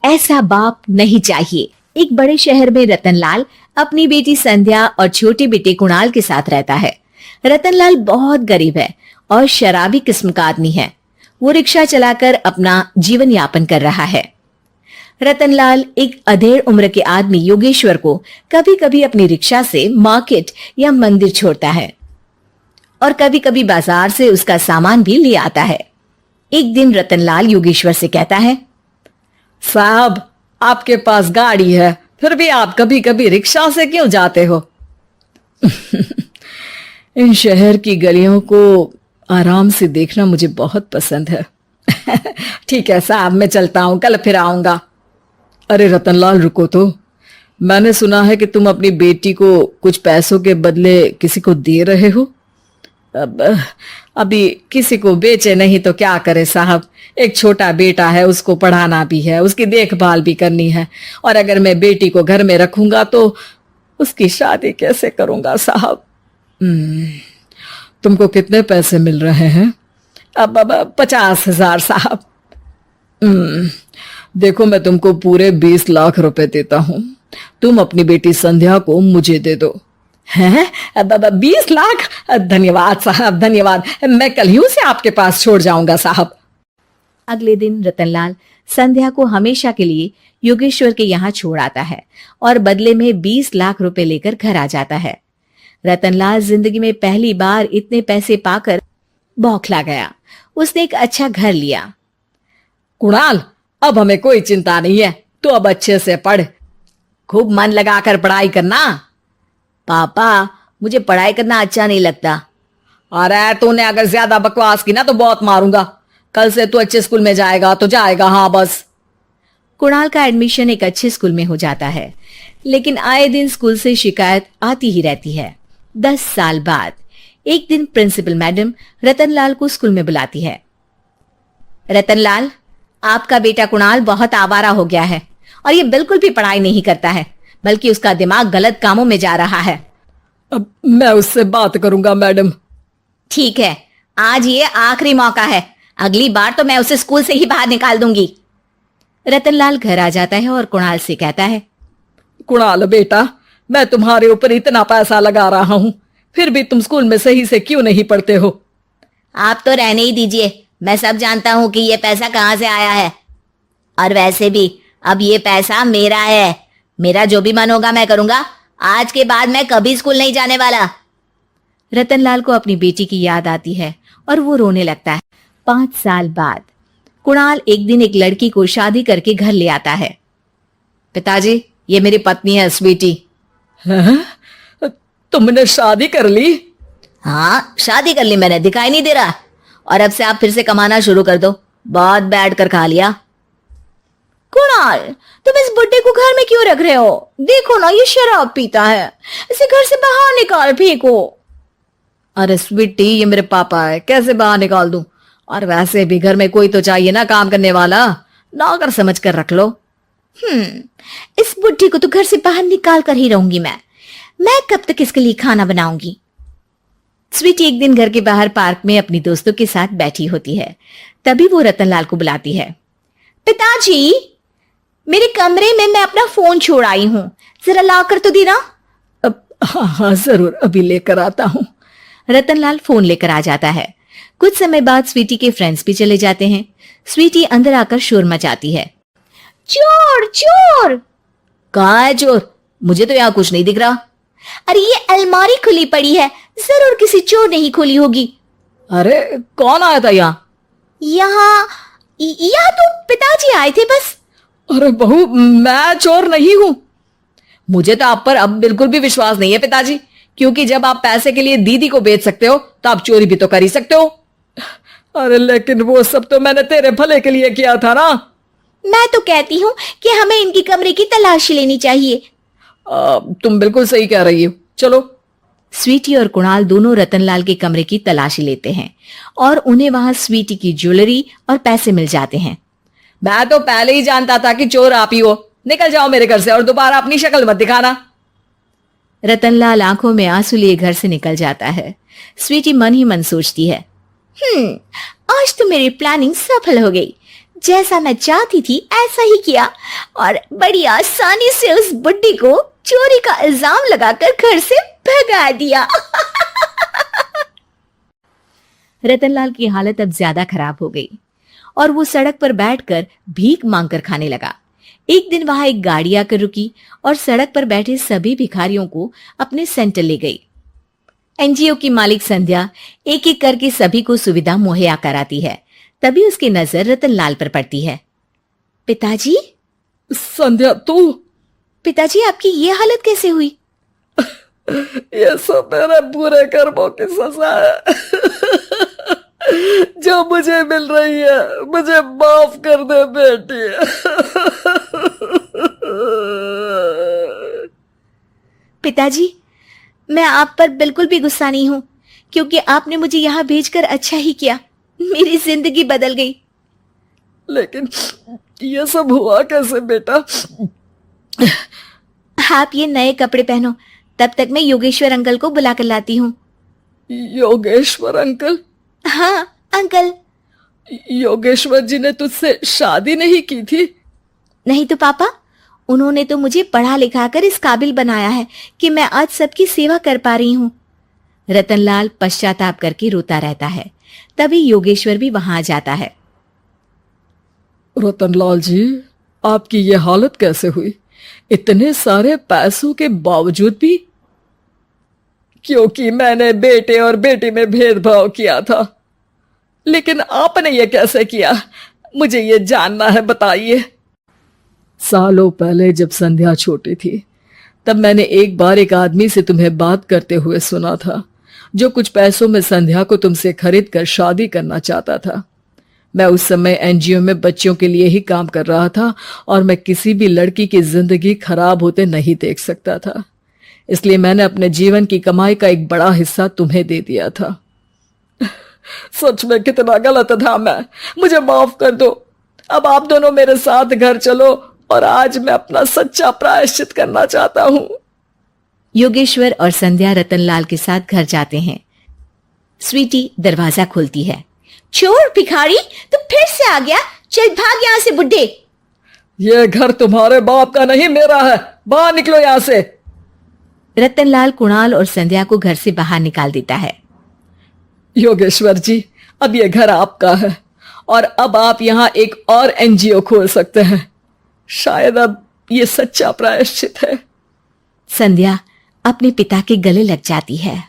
ऐसा बाप नहीं चाहिए। एक बड़े शहर में रतनलाल अपनी बेटी संध्या और छोटे बेटे कुणाल के साथ रहता है। रतनलाल बहुत गरीब है और शराबी किस्म का आदमी है। वो रिक्शा चलाकर अपना जीवन यापन कर रहा है। रतनलाल एक अधेड़ उम्र के आदमी योगेश्वर को कभी कभी अपनी रिक्शा से मार्केट या मंदिर छोड़ता है और कभी कभी बाजार से उसका सामान भी ले आता है। एक दिन रतनलाल योगेश्वर से कहता है, साहब, आपके पास गाड़ी है, फिर भी आप कभी कभी रिक्शा से क्यों जाते हो? इन शहर की गलियों को आराम से देखना मुझे बहुत पसंद है। ठीक है साहब, मैं चलता हूं, कल फिर आऊंगा। अरे रतनलाल, रुको तो। मैंने सुना है कि तुम अपनी बेटी को कुछ पैसों के बदले किसी को दे रहे हो। अभी किसी को बेचे नहीं तो क्या करे साहब। एक छोटा बेटा है, उसको पढ़ाना भी है, उसकी देखभाल भी करनी है, और अगर मैं बेटी को घर में रखूंगा तो उसकी शादी कैसे करूंगा साहब। तुमको कितने पैसे मिल रहे हैं? अब 50,000 साहब। देखो, मैं तुमको पूरे 20 लाख रुपए देता हूं। तुम अपनी बेटी संध्या को मुझे दे दो। हैं? 20 लाख? धन्यवाद साहब, धन्यवाद। मैं कल ही उसे आपके पास छोड़ जाऊंगा साहब। अगले दिन रतनलाल संध्या को हमेशा के लिए योगेश्वर के यहाँ छोड़ आता है और बदले में 20 लाख रुपए लेकर घर आ जाता है। रतनलाल जिंदगी में पहली बार इतने पैसे पाकर बौखला गया। उसने एक अच्छा घर लिया। कुणाल, अब हमें कोई चिंता नहीं है, तो अब अच्छे से पढ़, खूब मन लगाकर पढ़ाई करना। पापा, मुझे पढ़ाई करना अच्छा नहीं लगता। अरे तूने अगर ज्यादा बकवास की ना तो बहुत मारूंगा। कल से तू अच्छे स्कूल में जाएगा तो जाएगा, हाँ बस। कुणाल का एडमिशन एक अच्छे स्कूल में हो जाता है, लेकिन आए दिन स्कूल से शिकायत आती ही रहती है। 10 साल बाद एक दिन प्रिंसिपल मैडम रतनलाल को स्कूल में बुलाती है। रतनलाल, आपका बेटा कुणाल बहुत आवारा हो गया है और ये बिल्कुल भी पढ़ाई नहीं करता है, बल्कि उसका दिमाग गलत कामों में जा रहा है। अब मैं उससे बात करूंगा मैडम। ठीक है, आज ये आखिरी मौका है, अगली बार तो मैं उसे स्कूल से ही बाहर निकाल दूंगी। रतनलाल घर आ जाता है और कुणाल से कहता है, कुणाल बेटा, मैं तुम्हारे ऊपर इतना पैसा लगा रहा हूं, फिर भी तुम स्कूल में सही से क्यों नहीं पढ़ते हो? आप तो रहने ही दीजिए, मैं सब जानता हूं कि ये पैसा कहां से आया है, और वैसे भी अब ये पैसा मेरा है। मेरा जो भी मन होगा मैं करूंगा। आज के बाद मैं कभी स्कूल नहीं जाने वाला। रतनलाल को अपनी बेटी की याद आती है और वो रोने लगता है। 5 साल बाद कुणाल एक दिन एक लड़की को शादी करके घर ले आता है। पिताजी, ये मेरी पत्नी है स्वीटी। तुमने शादी कर ली? हाँ, शादी कर ली मैंने, दिखाई नहीं दे रहा? और अब से आप फिर से कमाना शुरू कर दो, बहुत बैठ कर खा लिया। कुणाल, तुम इस बुड्ढे को घर में क्यों रख रहे हो? देखो ना, ये शराब पीता है, इसे घर से बाहर निकाल फेंको। अरे स्वीटी, ये मेरे पापा है, कैसे बाहर निकाल दूं? और वैसे भी घर में कोई तो चाहिए ना काम करने वाला, नौकर समझ कर रख लो। इस बुड्ढी को तो घर से बाहर निकाल कर ही रहूंगी मैं कब तक इसके लिए खाना बनाऊंगी। स्वीटी एक दिन घर के बाहर पार्क में अपनी दोस्तों के साथ बैठी होती है। तभी वो रतनलाल को बुलाती है। पिताजी, मेरे कमरे में मैं अपना फोन छोड़ आई हूं, जरा लाकर तो देना। हाँ, जरूर, अभी लेकर आता हूं। रतनलाल फोन लेकर आ जाता है। कुछ समय बाद स्वीटी के फ्रेंड्स भी चले जाते हैं। स्वीटी अंदर आकर शोर मचाती है। चोर चोर! कहाँ है चोर? मुझे तो यहाँ कुछ नहीं दिख रहा। अरे ये अलमारी खुली पड़ी है, जरूर किसी चोर ने ही खोली होगी। अरे कौन आया था यहाँ? यहाँ तो पिताजी आए थे बस। अरे बहू, मैं चोर नहीं हूं। मुझे तो आप पर अब बिल्कुल भी विश्वास नहीं है पिताजी, क्योंकि जब आप पैसे के लिए दीदी को बेच सकते हो तो आप चोरी भी तो कर ही सकते हो। अरे लेकिन वो सब तो मैंने तेरे भले के लिए किया था ना। मैं तो कहती हूँ कि हमें इनकी कमरे की तलाशी लेनी चाहिए। तुम बिल्कुल सही कह रही हो, चलो। स्वीटी और कुणाल दोनों रतनलाल के कमरे की तलाशी लेते हैं और उन्हें वहां स्वीटी की ज्वेलरी और पैसे मिल जाते हैं। मैं तो पहले ही जानता था कि चोर आप ही हो। निकल जाओ मेरे घर से और दोबारा अपनी शक्ल मत दिखाना। रतनलाल आंखों में आंसू लिए घर से निकल जाता है। स्वीटी मन ही मन सोचती है, आज तो मेरी प्लानिंग सफल हो गई। जैसा मैं चाहती थी ऐसा ही किया और बड़ी आसानी से उस बुड्ढी को चोरी का इल्जाम लगाकर घर से भगा दिया। रतनलाल की हालत अब ज्यादा खराब हो गई और वो सड़क पर बैठकर भीख मांगकर खाने लगा। एक दिन वहां एक गाड़ी आकर रुकी और सड़क पर बैठे सभी भिखारियों को अपने सेंटर ले गई। एनजीओ की मालिक संध्या एक एक करके सभी को सुविधा मुहैया कराती है। तभी उसकी नजर रतनलाल पर पड़ती है। पिताजी, संध्या तू? पिताजी आपकी ये हालत कैसे हुई? ये सब मेरे बुरे कर्मों की सजा है जो मुझे मिल रही है। मुझे माफ कर दे बेटी। पिताजी, मैं आप पर बिल्कुल भी गुस्सा नहीं हूं, क्योंकि आपने मुझे यहाँ भेजकर अच्छा ही किया। मेरी जिंदगी बदल गई। लेकिन ये सब हुआ कैसे बेटा? आप ये नए कपड़े पहनो, तब तक मैं योगेश्वर अंकल को बुला कर लाती हूँ। योगेश्वर अंकल? हाँ अंकल। योगेश्वर जी ने तुझसे शादी नहीं की थी? नहीं तो पापा, उन्होंने तो मुझे पढ़ा लिखा कर इस काबिल बनाया है कि मैं आज सबकी सेवा कर पा रही हूँ। रतनलाल पश्चाताप करके रोता रहता है। तभी योगेश्वर भी वहां आ जाता है। रतनलाल जी, आपकी ये हालत कैसे हुई? इतने सारे पैसों के बावजूद भी? क्योंकि मैंने बेटे और बेटी में भेदभाव किया था। लेकिन आपने ये कैसे किया? मुझे ये जानना है, बताइए। सालों पहले जब संध्या छोटी थी, तब मैंने एक बार एक आदमी से तुम्हें बात करते हुए सुना था, जो कुछ पैसों में संध्या को तुमसे खरीद कर शादी करना चाहता था। मैं उस समय एनजीओ में बच्चों के लिए ही काम कर रहा था और मैं किसी भी लड़की की जिंदगी खराब होते नहीं देख सकता था। इसलिए मैंने अपने जीवन की कमाई का एक बड़ा हिस्सा तुम्हें दे दिया था। सच में कितना गलत था मैं। मुझे माफ कर दो। अब आप दोनों मेरे साथ घर चलो और आज मैं अपना सच्चा प्रायश्चित करना चाहता हूं। योगेश्वर और संध्या रतनलाल के साथ घर जाते हैं। स्वीटी दरवाजा खोलती है। चोर भिखारी, तू फिर से आ गया? चल भाग यहाँ से बुड्ढे। ये घर तुम्हारे बाप का नहीं, मेरा है। बाहर निकलो यहाँ से। रतनलाल कुणाल और संध्या को घर से बाहर निकाल देता है। योगेश्वर जी, अब ये घर आपका है और अब आप यहाँ एक और एनजीओ खोल सकते हैं। शायद अब ये सच्चा प्रायश्चित है। संध्या अपने पिता के गले लग जाती है।